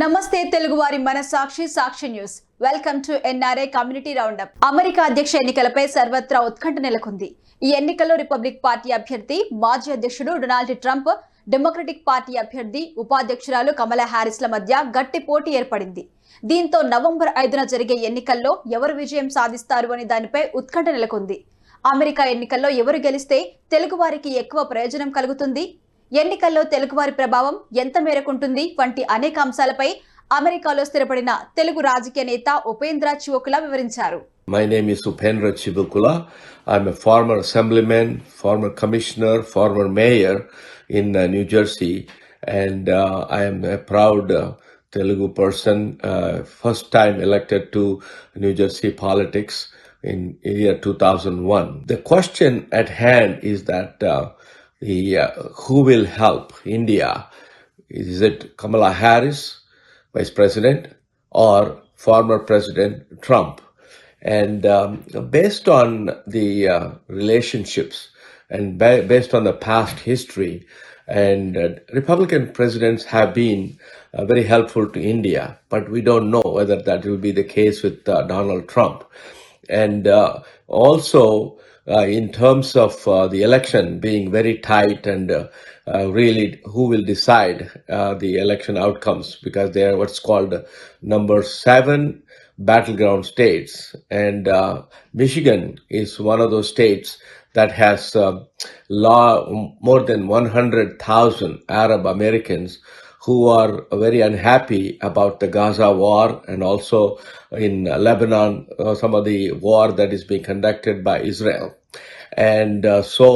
నమస్తే తెలుగు వారి మన Sakshi news. Welcome to NRI community roundup. America అధ్యక్ష ఎన్నికలపై సర్వత్రా ఉత్కంఠ నెలకొంది. ఈ ఎన్నికల్లో రిపబ్లిక్ పార్టీ అభ్యర్థి మాజీ అధ్యక్షుడు డొనాల్డ్ ట్రంప్, డెమోక్రటిక్ పార్టీ అభ్యర్థి ఉపాధ్యక్షురాలు కమలా హ్యారిస్ల మధ్య గట్టి పోటీ ఏర్పడింది. దీంతో నవంబర్ 5న జరిగే ఎన్నికల్లో ఎవరు విజయం సాధిస్తారు అనే దానిపై ఉత్కంఠ నెలకొంది. అమెరికా ఎన్నికల్లో ఎవరు గెలిస్తే తెలుగు వారికి ఎక్కువ ప్రయోజనం కలుగుతుంది, ఎన్నికల్లో తెలుగువారి ప్రభావం ఎంత మేరకు ఉంటుంది వంటి అనేక అంశాలపై అమెరికాలో స్థిరపడిన తెలుగు రాజకీయ నేత ఉపేంద్ర చివకుల వివరించారు. My name is Upendra Chivukula. I'm a former assemblyman, former commissioner, former mayor in New Jersey, and I am a proud Telugu person, first time elected to New Jersey politics in year 2001. The question at hand is that who will help India? Is it Kamala Harris, Vice President, or former President Trump? And based on the relationships and based on the past history, and Republican presidents have been very helpful to India, but we don't know whether that will be the case with Donald Trump. And also, in terms of the election being very tight and really who will decide the election outcomes, because they are what's called number 7 battleground states, and Michigan is one of those states that has more than 100,000 Arab Americans who are very unhappy about the Gaza war, and also in Lebanon, some of the war that is being conducted by Israel. And so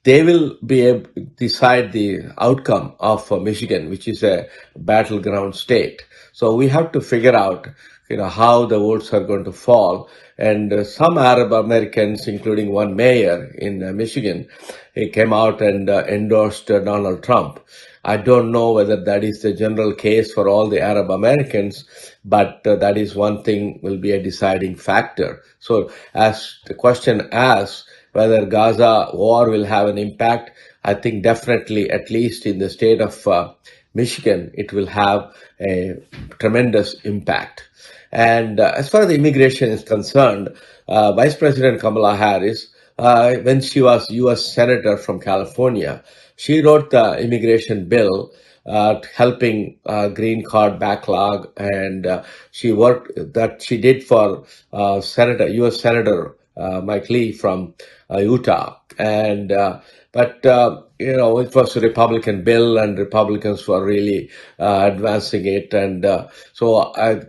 they will be able to decide the outcome of Michigan, which is a battleground state. So we have to figure out, how the votes are going to fall. And some Arab Americans, including one mayor in Michigan, he came out and endorsed Donald Trump. I don't know whether that is the general case for all the Arab Americans, but that is one thing will be a deciding factor. So as the question asks whether Gaza war will have an impact, I think definitely, at least in the state of Michigan, it will have a tremendous impact. And as far as the immigration is concerned, Vice President Kamala Harris, when she was U.S. Senator from California, she wrote the immigration bill helping green card backlog, and she did for U.S. Senator Mike Lee from Utah. And but it was a Republican bill, and Republicans were really advancing it. And so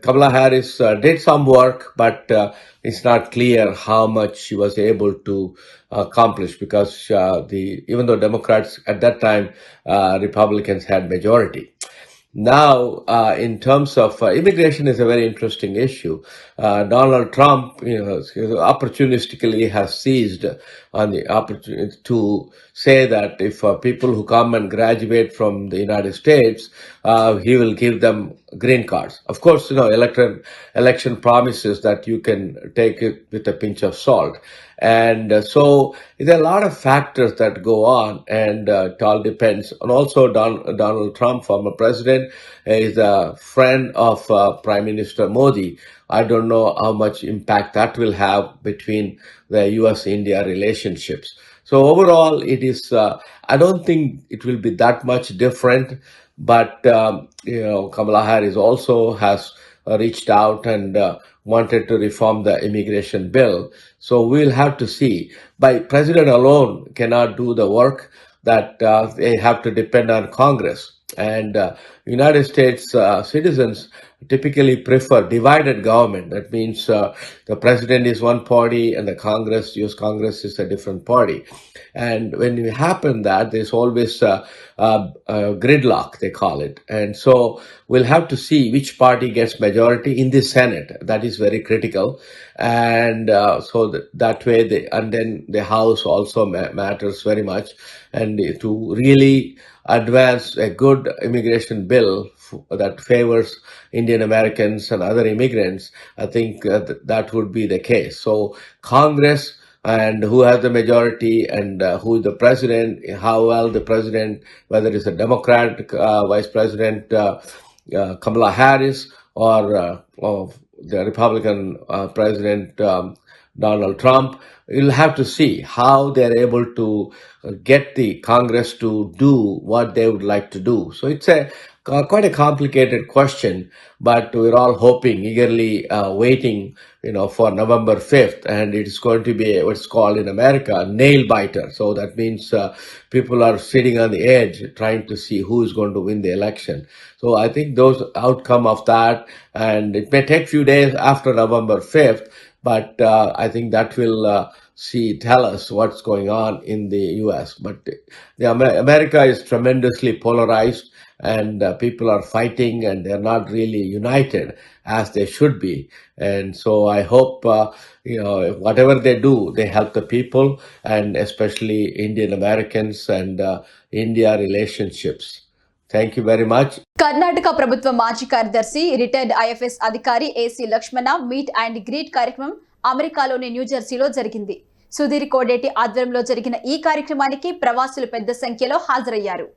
Kamala Harris did some work, but it's not clear how much she was able to accomplish, because even though Democrats at that time, Republicans had majority. Now, in terms of immigration is a very interesting issue. Donald Trump, opportunistically has seized on the opportunity to say that if people who come and graduate from the United States, he will give them green cards. Of course, election promises that you can take it with a pinch of salt. And so there are a lot of factors that go on, and it all depends. And also Donald Trump, former president, is a friend of Prime Minister Modi. I don't know how much impact that will have between the US-India relationships. So overall, it is, I don't think it will be that much different, but, Kamala Harris also has reached out and wanted to reform the immigration bill. So we'll have to see. By president alone cannot do the work, that they have to depend on Congress. And United States citizens typically prefer divided government. That means the president is one party and the US Congress is a different party. And when it happens that, there's always gridlock, they call it. And so we'll have to see which party gets majority in the Senate. That is very critical. And so that way, and then the House also matters very much. And to really advance a good immigration bill that favors Indian Americans and other immigrants, I think that would be the case. So Congress, and who has the majority, and who is the president, how well the president, whether it's a Democrat vice president Kamala Harris or the Republican President Donald Trump. You'll have to see how they're able to get the Congress to do what they would like to do. So it's quite a complicated question, but we're all hoping, eagerly waiting, for November 5th, and it's going to be what's called in America a nail biter. So that means people are sitting on the edge trying to see who is going to win the election. So I think those outcome of that, and it may take few days after November 5th, but I think that will tell us what's going on in the U.S. But America is tremendously polarized, and people are fighting, and they're not really united as they should be. And so I hope whatever they do, they help the people, and especially Indian Americans and India relationships. Thank you very much. Karnataka ప్రభుత్వ మాజీ కార్యదర్శి retired IFS అధికారి AC Lakshmana meet and greet కార్యక్రమం అమెరికాలోని న్యూజెర్సీలో జరిగింది. సుధీర్ కోడేటి ఆధ్వర్యంలో జరిగిన ఈ కార్యక్రమానికి ప్రవాసులు పెద్ద సంఖ్యలో హాజరయ్యారు.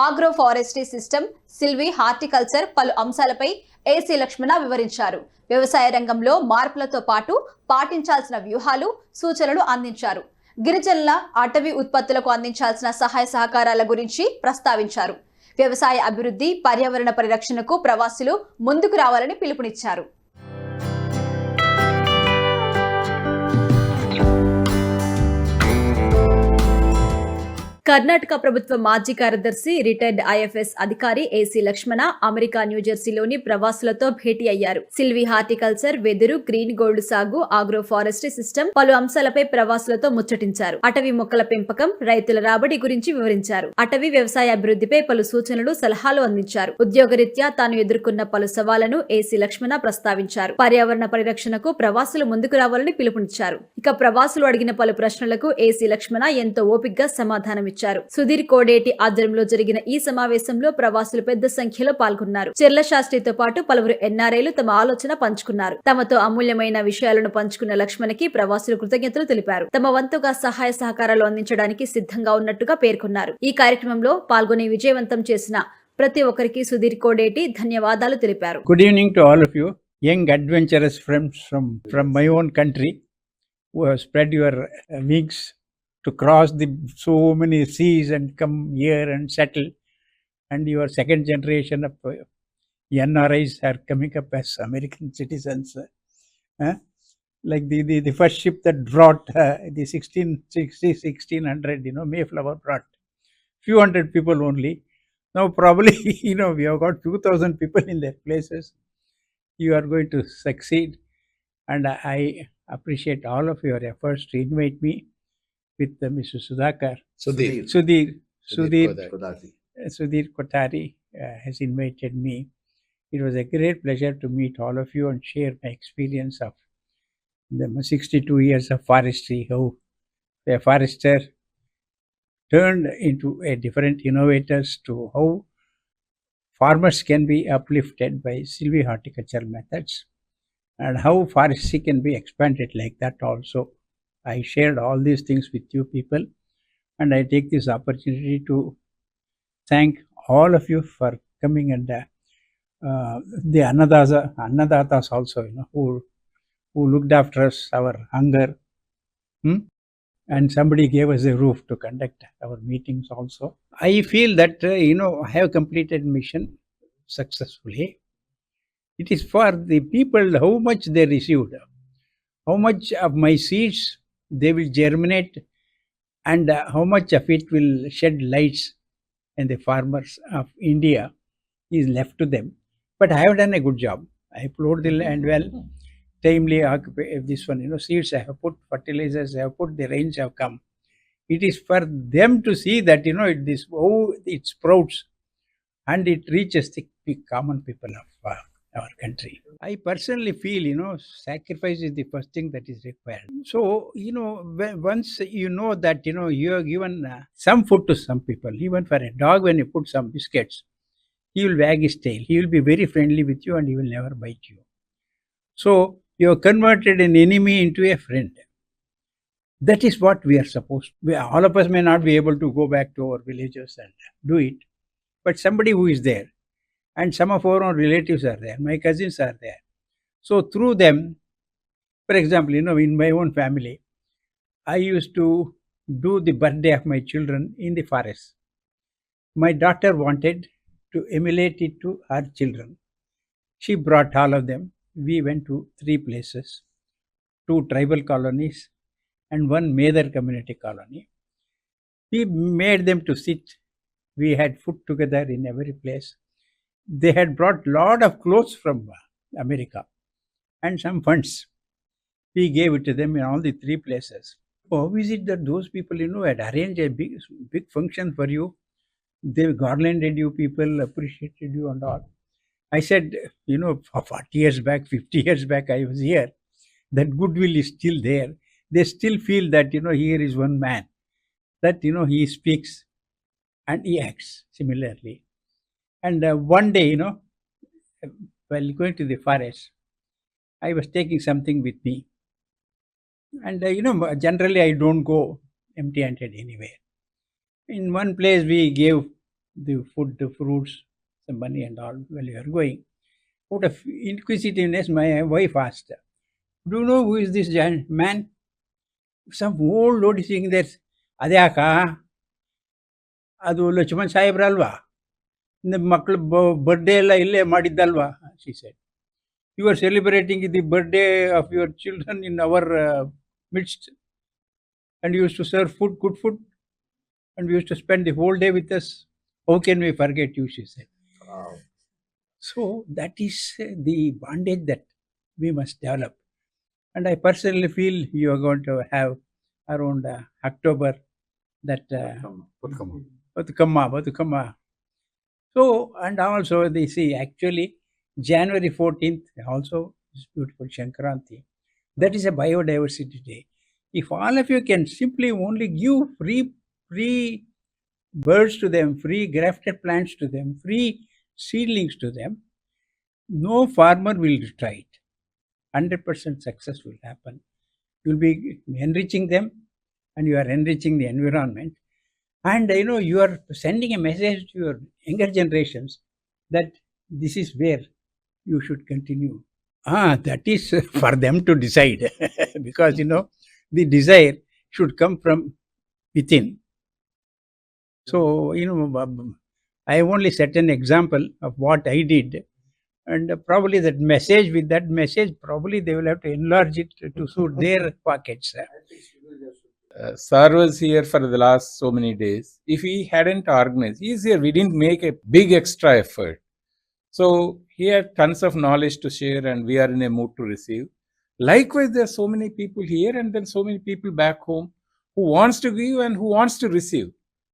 ఆగ్రో ఫారెస్ట్రీ సిస్టమ్, సిల్వి హార్టికల్చర్ పలు అంశాలపై ఏసీ లక్ష్మణ వివరించారు. వ్యవసాయ రంగంలో మార్పులతో పాటు పాటించాల్సిన వ్యూహాలు, సూచనలు అందించారు. గిరిజనుల అటవీ ఉత్పత్తులకు అందించాల్సిన సహాయ సహకారాల గురించి ప్రస్తావించారు. వ్యవసాయ అభివృద్ధి, పర్యావరణ పరిరక్షణకు ప్రవాసులు ముందుకు రావాలని పిలుపునిచ్చారు. కర్ణాటక ప్రభుత్వ మాజీ కార్యదర్శి రిటైర్డ్ ఐఎఫ్ఎస్ అధికారి ఏసీ లక్ష్మణ అమెరికా న్యూజెర్సీలోని ప్రవాసులతో భేటీ అయ్యారు. సిల్వి హార్టికల్చర్, వెదురు, గ్రీన్ గోల్డ్ సాగు, ఆగ్రో ఫారెస్ట్రీ సిస్టమ్ పలు అంశాలపై ప్రవాసులతో ముచ్చటించారు. అటవీ మొక్కల పెంపకం, రైతుల రాబడి గురించి వివరించారు. అటవీ వ్యవసాయ అభివృద్ధిపై పలు సూచనలు, సలహాలు అందించారు. ఉద్యోగరీత్యా తాను ఎదుర్కొన్న పలు సవాళ్లను ఏసీ లక్ష్మణ ప్రస్తావించారు. పర్యావరణ పరిరక్షణకు ప్రవాసులు ముందుకు రావాలని పిలుపునిచ్చారు. ఇక ప్రవాసులు అడిగిన పలు ప్రశ్నలకు ఏసీ లక్ష్మణ ఎంతో ఓపికగా సమాధానమిచ్చారు. సుధీర్ కోడేటి ఆధ్వర్యంలో జరిగిన ఈ సమావేశంలో ప్రవాసులు పెద్ద సంఖ్యలో పాల్గొన్నారు. చెర్ల శాస్త్రితో పాటు పలువురు ఎన్ఆర్ఐలు తమ ఆలోచన పంచుకున్నారు. తమతో అమూల్యమైన విషయాలను పంచుకున్న లక్ష్మణకి ప్రవాసులు కృతజ్ఞతలు తెలిపారు. తమ వంతుగా సహాయ సహకారాలు అందించడానికి సిద్ధంగా ఉన్నట్టుగా పేర్కొన్నారు. ఈ కార్యక్రమంలో పాల్గొని విజయవంతం చేసిన ప్రతి ఒక్కరికి సుధీర్ కోడేటి ధన్యవాదాలు తెలిపారు. Good evening to all of you, young adventurous friends from my own country who have spread your wings to cross so many seas and come here and settle. And your second generation of NRIs are coming up as American citizens. Like the first ship that brought the 1600, Mayflower brought few hundred people only. Now probably, we have got 2,000 people in their places. You are going to succeed. And I appreciate all of your efforts to invite me with Mr. Sudhir Kotari has invited me. It was a great pleasure to meet all of you and share my experience of the 62 years of forestry, how a forester turned into a different innovators to how farmers can be uplifted by silvihorticultural methods and how forestry can be expanded like that also. I shared all these things with you people, and I take this opportunity to thank all of you for coming, and the Annadatas also, who looked after us, our hunger, and somebody gave us a roof to conduct our meetings also. I feel that, I have completed mission successfully. It is for the people how much they received, how much of my seeds they will germinate, and how much of it will shed lights, and the farmers of India is left to them. But I have done a good job. I plowed the land well, timely this one, seeds I have put, fertilizers I have put, the rains have come. It is for them to see that, it sprouts and it reaches the common people of our country. I personally feel, sacrifice is the first thing that is required. So, once you know that, you have given some food to some people, even for a dog, when you put some biscuits, he will wag his tail. He will be very friendly with you and he will never bite you. So, you have converted an enemy into a friend. That is what we are supposed to. All of us may not be able to go back to our villages and do it, but somebody who is there and some of our own relatives are there. My cousins are there. So through them, for example, in my own family, I used to do the birthday of my children in the forest. My daughter wanted to emulate it to her children. She brought all of them. We went to three places, two tribal colonies and one Mather community colony. We made them to sit. We had food together in every place. They had brought lot of clothes from America and some funds. We gave it to them in all the three places. How is it that those people, had arranged a big function for you? They garlanded you, people appreciated you and all. I said, for 40 years back, 50 years back, I was here. That goodwill is still there. They still feel that, here is one man, that, he speaks and he acts similarly. And one day, while going to the forest, I was taking something with me. And, generally I don't go empty handed anywhere. In one place, we gave the food, the fruits, the money and all while we were going. Out of inquisitiveness, my wife asked, "Do you know who is this giant man?" Some old lady saying that, "Adyaka, adu Lachman ಸಾಹೇಬ್ರಲ್ವಾ ನಿಮ್ಮ ಮಕ್ಕಳ birthday ಎಲ್ಲ ಇಲ್ಲೇ ಮಾಡಿದ್ದಲ್ವಾ?" she said. "You are celebrating the birthday of your children in our midst, and you used to serve food, good food, and we used to spend the whole day with us. How can we forget you?" she said. Wow. So that is the bondage that we must develop. And I personally feel you are going to have around October that Batukama. So, and also they see actually January 14th also is beautiful Shankranti. That is a biodiversity day. If all of you can simply only give free birds to them, free grafted plants to them, free seedlings to them, no farmer will try it. 100% success will happen. You'll be enriching them and you are enriching the environment. And you are sending a message to your younger generations that this is where you should continue. That is for them to decide because the desire should come from within. So, I have only set an example of what I did, and probably with that message, probably they will have to enlarge it to suit their pockets. Sir was here for the last so many days. If he hadn't organized, he's here. We didn't make a big extra effort. So he had tons of knowledge to share, and we are in a mood to receive. Likewise, there are so many people here, and then so many people back home who wants to give and who wants to receive.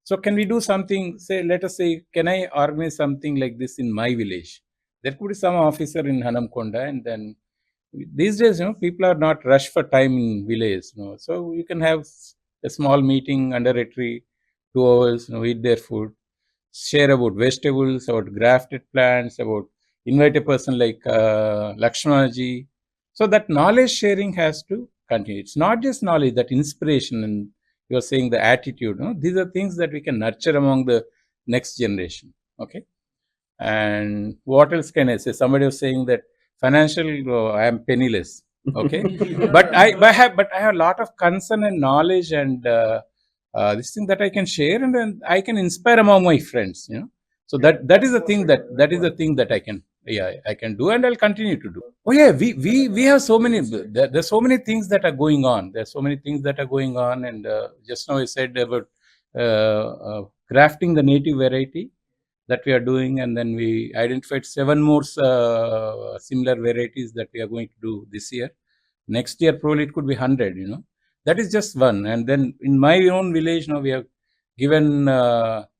So can we do something? Say, let us say, can I organize something like this in my village? There could be some officer in Hanamkonda, and then these days, people are not rushed for time in village. So you can have a small meeting under a tree, 2 hours, eat their food, share about vegetables, about grafted plants, about invite a person like Lakshmanaji. So that knowledge sharing has to continue. It's not just knowledge, that inspiration, and you're saying the attitude. These are things that we can nurture among the next generation. Okay. And what else can I say? Somebody was saying that financial, I am penniless. Okay. but I have a lot of concern and knowledge and this thing that I can share, and then I can inspire among my friends. So that is the thing that I can do, and I'll continue to do. Oh yeah, we have so many. There's so many things that are going on. And just now I said about crafting the native variety that we are doing, and then we identified 7 more similar varieties that we are going to do this year. Next year probably it could be 100. That is just one. And then in my own village now we have given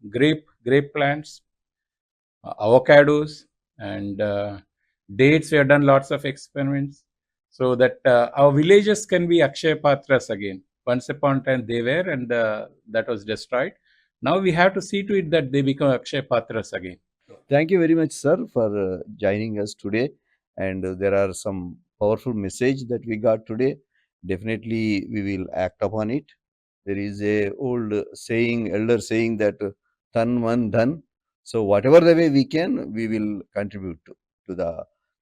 grape plants, avocados, and dates. We have done lots of experiments so that our villages can be Akshaya Patras again. Once upon a time they were, and that was destroyed. Now we have to see to it that they become Akshaya Patras again. Thank you very much, sir, for joining us today. And there are some powerful message that we got today. Definitely, we will act upon it. There is a old saying, elder saying that "Tan man dhan." So whatever the way we can, we will contribute to the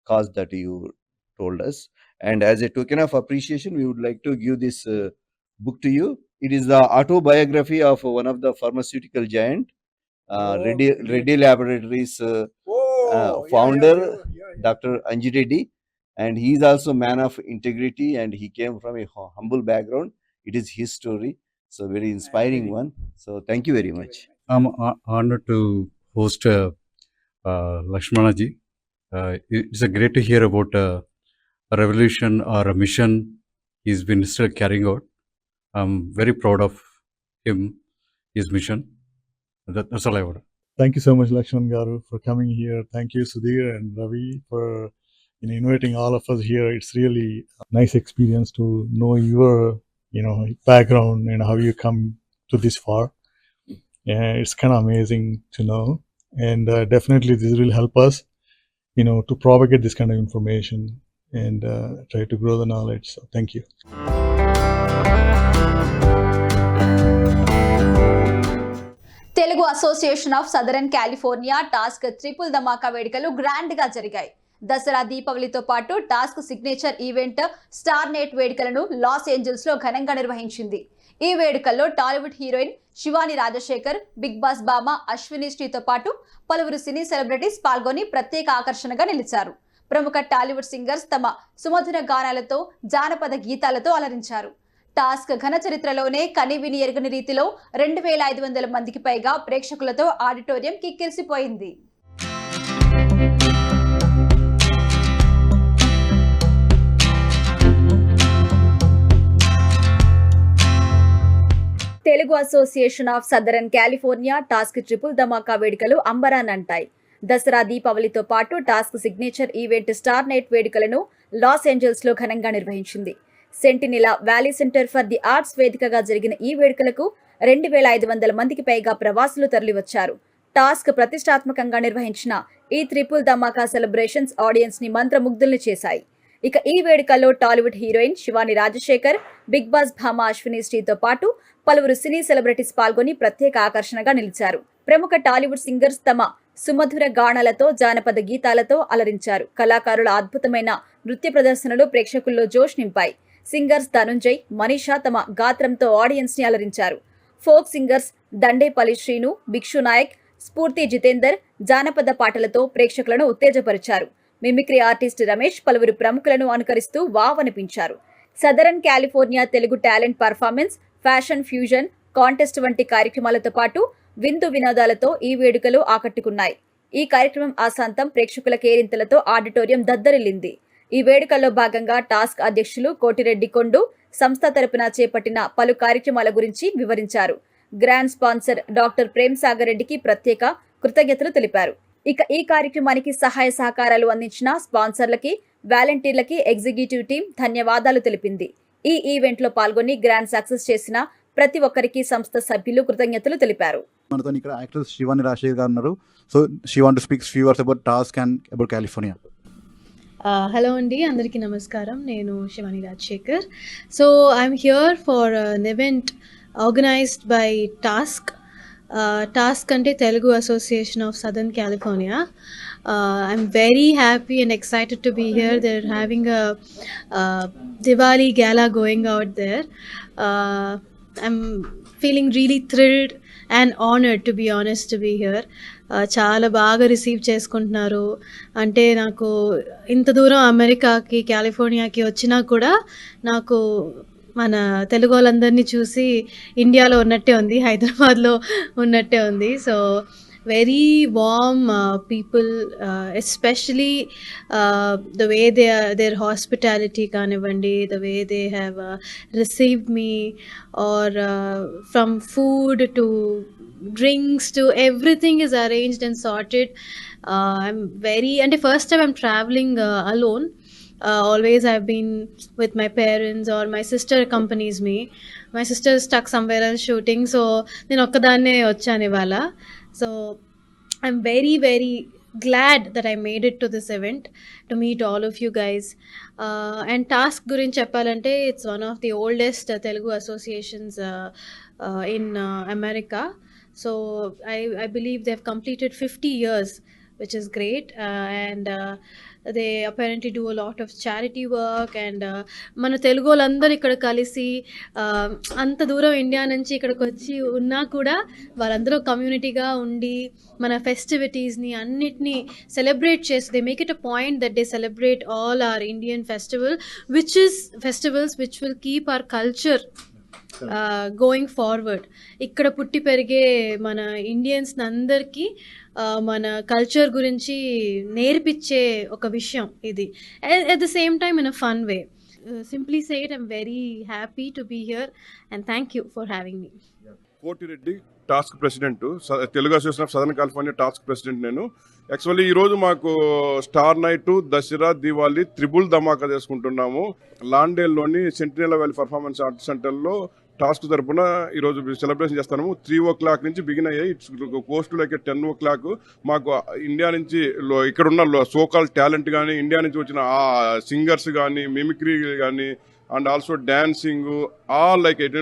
cause that you told us. And as a token of appreciation, we would like to give this book to you. It is the autobiography of one of the pharmaceutical giant, Reddy Laboratories founder, Dr. Anji Reddy, and he is also man of integrity, and he came from a humble background. It is his story, so very inspiring one. So thank you very much. I'm honored to host Lakshmana ji. It's great to hear about a revolution or a mission he's been still carrying out. I'm very proud of him, his mission. That's all I would. Thank you so much, Lakshman Garu, for coming here. Thank you, Sudhir and Ravi, for inviting all of us here. It's really a nice experience to know your background and how you come to this far. Yeah, it's kind of amazing to know, and definitely this will help us, to propagate this kind of information and try to grow the knowledge. So thank you. Telugu Association of Southern California TASC triple dhamaka వేడుకలు grand గా జరిగాయి. దసరా దీపావళితో పాటు TASC signature event star night వేడుకలను Los Angeles లో ఘనంగా నిర్వహించింది. ఈ వేడుకల్లో Tollywood heroine Shivani Rajasekhar, big boss భామ అశ్విని శ్రీతో పాటు పలువురు సినీ సెలబ్రిటీస్ పాల్గొని ప్రత్యేక ఆకర్షణగా నిలిచారు. ప్రముఖ టాలీవుడ్ సింగర్స్ తమ సుమధుర గానాలతో, జానపద గీతాలతో అలరించారు. టాస్క్ ఘన చరిత్రలోనే కనివిని ఎరగని రీతిలో 2500 మందికి పైగా ప్రేక్షకులతో ఆడిటోరియం కిక్కిరిసిపోయింది. Telugu Association of Southern California TASC triple dhamaka వేడుకలు అంబరానంటాయి. దసరా దీపావళితో పాటు TASC signature event star night వేడుకలను లాస్ ఏంజల్స్ లో ఘనంగా నిర్వహించింది. Centinela Valley Center for the Arts వేదికగా జరిగిన ఈ వేడుకలకు 2500 మందికి పైగా ప్రవాసులు తరలివచ్చారు. టాస్క్ ప్రతిష్టాత్మకంగా నిర్వహించిన ఈ ట్రిపుల్ ధమాకా సెలబ్రేషన్స్ ఆడియన్స్ ని మంత్రముగ్ధుల్ని చేశాయి. ఇక ఈ వేడుకల్లో Tollywood heroine Shivani Rajasekhar, big boss భామ అశ్విని శ్రీతో పాటు పలువురు సినీ సెలబ్రిటీస్ పాల్గొని ప్రత్యేక ఆకర్షణగా నిలిచారు. ప్రముఖ టాలీవుడ్ సింగర్స్ తమ సుమధుర గానాలతో, జానపద గీతాలతో అలరించారు. కళాకారుల అద్భుతమైన నృత్య ప్రదర్శనలు ప్రేక్షకుల్లో జోష్ నింపాయి. సింగర్స్ ధనుంజయ్, మనీషా తమ గాత్రంతో ఆడియన్స్ ని అలరించారు. ఫోక్ సింగర్స్ దండేపల్లి శ్రీను, భిక్షు నాయక్, స్ఫూర్తి జితేందర్ జానపద పాటలతో ప్రేక్షకులను ఉత్తేజపరిచారు. మిమిక్రీ ఆర్టిస్ట్ రమేష్ పలువురు ప్రముఖులను అనుకరిస్తూ వావ్ అనిపించారు. Southern California Telugu talent performance, fashion fusion contest వంటి కార్యక్రమాలతో పాటు విందు వినోదాలతో ఈ వేడుకలు ఆకట్టుకున్నాయి. ఈ కార్యక్రమం ఆశాంతం ప్రేక్షకుల కేరింతలతో ఆడిటోరియం దద్దరిల్లింది. ఈ వేడుకల్లో భాగంగా టాస్క్ అధ్యక్షులు కోటిరెడ్డి కొండు సంస్థ తరపున చేపట్టిన పలు కార్యక్రమాల గురించి వివరించారు. Grand sponsor doctor Prem Sagar రెడ్డికి ప్రత్యేక కృతజ్ఞతలు తెలిపారు. ఇక ఈ కార్యక్రమానికి సహాయ సహకారాలు అందించిన స్పాన్సర్లకి, వాలంటీర్లకి ఎగ్జిక్యూటివ్ టీం ధన్యవాదాలు తెలిపింది. ఈ ఈవెంట్ లో పాల్గొని గ్రాండ్ సక్సెస్ చేసిన ప్రతి ఒక్కరికి సంస్థ సభ్యులు కృతజ్ఞతలు తెలిపారు. మనతో ఇక్కడ యాక్టర్ శివాని రాజశేఖర్ గారు ఉన్నారు. So she want to speak few words about TASC and about California. Hello అండి, అందరికీ నమస్కారం. నేను Shivani Rajasekhar. So I'm here for an event organised by TASC. TASC అంటే Telugu Association of Southern California. I'm very happy and excited to be here. They're having a Diwali gala going out there. I'm feeling really thrilled and honored, to be honest, to be here. చాలా బాగా receive చేసుకుంటున్నారు. అంటే నాకు ఇంత దూరం అమెరికాకి, కాలిఫోర్నియాకి వచ్చినా కూడా నాకు మన తెలుగు వాళ్ళందరినీ చూసి ఇండియాలో ఉన్నట్టే ఉంది, హైదరాబాద్లో ఉన్నట్టే ఉంది. So very warm people, especially the way their hospitality kanivandi, the way they have received me, or from food to drinks to everything is arranged and sorted. I'm very, and the first time I'm traveling alone. Always I've been with my parents, or my sister accompanies me. My sister is stuck somewhere else shooting, so నేను ఒక్కదాన్నే వచ్చాను ఇవాళ. So I'm very, very glad that I made it to this event to meet all of you guys. And task gurinchi cheppalante, it's one of the oldest Telugu associations in America. So I believe they've completed 50 years, which is great. And they apparently do a lot of charity work. And మన తెలుగు వాళ్ళందరూ ఇక్కడ కలిసి అంత దూరం India నుంచి ఇక్కడికి వచ్చి ఉన్నా కూడా వాళ్ళందరూ కమ్యూనిటీగా ఉండి మన ఫెస్టివిటీస్ని అన్నిటినీ సెలబ్రేట్ చేసి they make it a point that they celebrate all our Indian festivals which will keep our culture going forward. ఇక్కడ పుట్టి పెరిగే మన ఇండియన్స్ అందరికీ మన కల్చర్ గురించి నేర్పించే ఒక విషయం ఇది. At the same time in a fun way. Simply say it, I'm very happy to be here and thank you for having me. Kotireddy, TASC president, Telugu Association of Southern California TASC president నేను. Actually ఈరోజు మాకు star night, Dasara, Diwali triple dhamaka చేసుకుంటున్నాము. లాండేల్లోని Centinela Valley performance art సెంటర్లో TASC తరపున ఈరోజు celebration చేస్తాము. 3 o'clock నుంచి బిగిన్ అయ్యాయి. ఇట్స్ కోస్ట్ లైక్ 10 o'clock. మాకు ఇండియా నుంచి ఇక్కడ ఉన్న సోకాల్ టాలెంట్ కానీ, ఇండియా నుంచి వచ్చిన సింగర్స్ కానీ, మిమిక్రీ కానీ, and also dancing, all like it,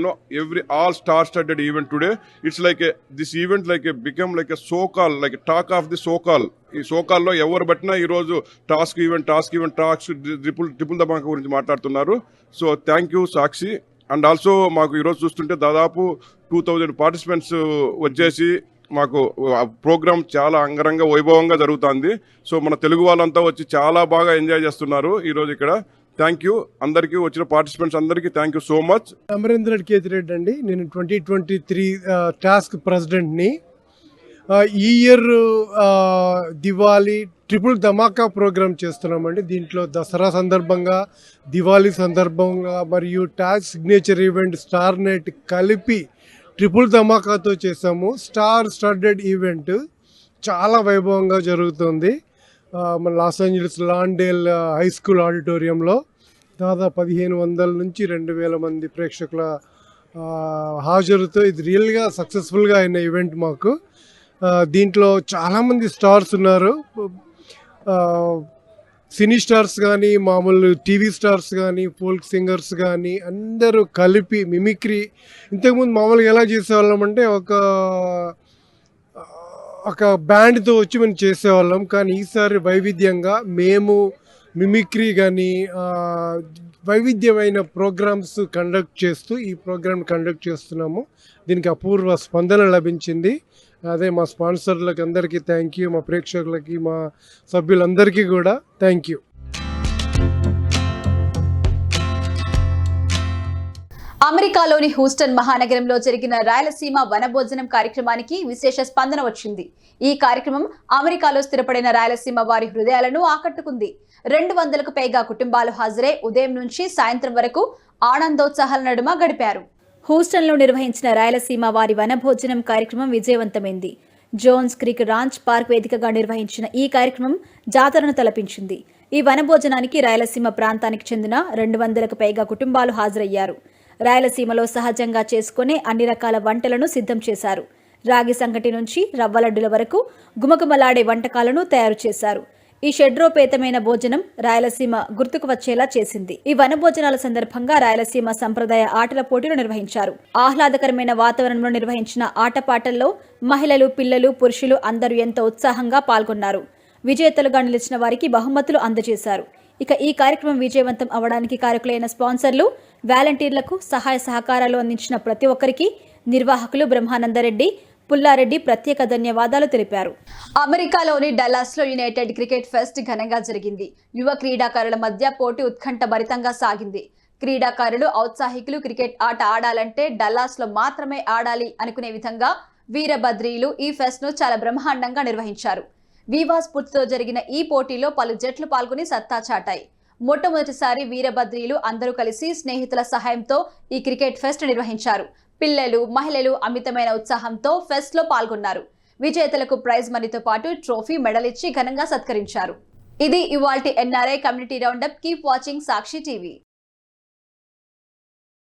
all star-studded event today. It's like this event become like a so-called, like a talk of the so-called. ఈ సోకాల్లో ఎవరు బట్టినా ఈరోజు టాస్క్ ఈవెంట్ ట్రిపుల్ ధమాకా గురించి మాట్లాడుతున్నారు. So thank you Sakshi. And also మాకు ఈరోజు చూస్తుంటే దాదాపు 2000 participants వచ్చేసి మాకు ప్రోగ్రామ్ చాలా అంగరంగ వైభవంగా జరుగుతుంది. సో మన తెలుగు వాళ్ళంతా వచ్చి చాలా బాగా ఎంజాయ్ చేస్తున్నారు ఈరోజు ఇక్కడ. థ్యాంక్ యూ అందరికీ, వచ్చిన పార్టిసిపెంట్స్ అందరికీ thank you so much. Amarendra Kethireddy అండి, నేను 2023 టాస్క్ ప్రెసిడెంట్ని. ఈ ఇయర్ దివాళీ ట్రిపుల్ ధమాకా ప్రోగ్రామ్ చేస్తున్నామండి. దీంట్లో దసరా సందర్భంగా, దివాళీ సందర్భంగా మరియు task signature event star night కలిపి ట్రిపుల్ ధమాకాతో చేసాము. స్టార్ స్టడ్డెడ్ ఈవెంట్ చాలా వైభవంగా జరుగుతుంది. మన లాస్ ఏంజల్స్ లాండేల్ హై స్కూల్ ఆడిటోరియంలో దాదాపు 1500 నుంచి 2000 మంది ప్రేక్షకుల హాజరుతో ఇది రియల్గా సక్సెస్ఫుల్గా అయిన ఈవెంట్ మాకు. దీంట్లో చాలామంది స్టార్స్ ఉన్నారు. సినీ స్టార్స్ కానీ, మామూలు టీవీ స్టార్స్ కానీ, ఫోల్క్ సింగర్స్ కానీ అందరూ కలిపి మిమిక్రీ. ఇంతకుముందు మామూలుగా ఎలా చేసేవాళ్ళం అంటే ఒక బ్యాండ్తో వచ్చి మనం చేసేవాళ్ళం. కానీ ఈసారి వైవిధ్యంగా మేము మిమిక్రీ కానీ వైవిధ్యమైన ప్రోగ్రామ్స్ ఈ ప్రోగ్రామ్ కండక్ట్ చేస్తున్నాము. దీనికి అపూర్వ స్పందన లభించింది. అదే మా స్పాన్సర్లకు అందరికీ థ్యాంక్ యూ, మా ప్రేక్షకులకి, మా సభ్యులందరికీ కూడా థ్యాంక్ యూ. అమెరికాలోని హ్యూస్టన్ మహానగరంలో జరిగిన రాయలసీమ వనభోజనం కార్యక్రమానికి విశేష స్పందన వచ్చింది. ఈ కార్యక్రమం అమెరికాలో స్థిరపడిన రాయలసీమ వారి హృదయాలను ఆకట్టుకుంది. 200కు పైగా కుటుంబాలు హాజరై ఉదయం నుంచి సాయంత్రం వరకు ఆనందోత్సాహాల నడుమ గడిపారు. హ్యూస్టన్లో నిర్వహించిన రాయలసీమ వారి వనభోజనం కార్యక్రమం విజయవంతమైంది. జోన్స్ క్రీక్ రాంచ్ పార్క్ వేదికగా నిర్వహించిన ఈ కార్యక్రమం జాతరను తలపించింది. ఈ వనభోజనానికి రాయలసీమ ప్రాంతానికి చెందిన 200కు పైగా కుటుంబాలు హాజరయ్యారు. రాయలసీమలో సహజంగా చేసుకునే అన్ని రకాల వంటలను సిద్ధం చేశారు. రాగి సంగటి నుంచి రవ్వ లడ్డుల వరకు గుమగుమలాడే వంటకాలను తయారు చేశారు. ఈ షడ్రోపేతమైన భోజనం రాయలసీమ గుర్తుకు వచ్చేలా చేసింది. ఈ వనభోజనాల సందర్భంగా రాయలసీమ సంప్రదాయ ఆటల పోటీలు నిర్వహించారు. ఆహ్లాదకరమైన వాతావరణంలో నిర్వహించిన ఆటపాటల్లో మహిళలు, పిల్లలు, పురుషులు అందరూ ఎంతో ఉత్సాహంగా పాల్గొన్నారు. విజేతలుగా నిలిచిన వారికి బహుమతులు అందజేశారు. ఇక ఈ కార్యక్రమం విజయవంతం అవడానికి కారకులైన స్పాన్సర్లు, వాలంటీర్లకు సహాయ సహకారాలు అందించిన ప్రతి ఒక్కరికి నిర్వాహకులు బ్రహ్మానందరెడ్డి, పుల్లారెడ్డి ప్రత్యేక ధన్యవాదాలు తెలిపారు. అమెరికాలోని డల్లాస్లో యునైటెడ్ క్రికెట్ ఫెస్ట్ ఘనంగా జరిగింది. యువ క్రీడాకారుల మధ్య పోటీ ఉత్కంఠభరితంగా సాగింది. క్రీడాకారులు, ఔత్సాహికులు క్రికెట్ ఆట ఆడాలంటే డల్లాస్లో మాత్రమే ఆడాలి అనుకునే విధంగా వీరభద్రీలు ఈ ఫెస్ట్ ను చాలా బ్రహ్మాండంగా నిర్వహించారు. వివా స్ఫూర్తితో జరిగిన ఈ పోటీలో పలు జట్లు పాల్గొని సత్తా చాటాయి. మొట్టమొదటిసారి వీరభద్రీలు అందరూ కలిసి స్నేహితుల సహాయంతో ఈ క్రికెట్ ఫెస్ట్ నిర్వహించారు. పిల్లలు, మహిళలు అమితమైన ఉత్సాహంతో ఫెస్ట్ లో పాల్గొన్నారు. విజేతలకు ప్రైజ్ మనీతో పాటు ట్రోఫీ, మెడల్ ఇచ్చి ఘనంగా సత్కరించారు. ఇది ఇవాల్టి NRI community roundup. Keep watching Sakshi TV.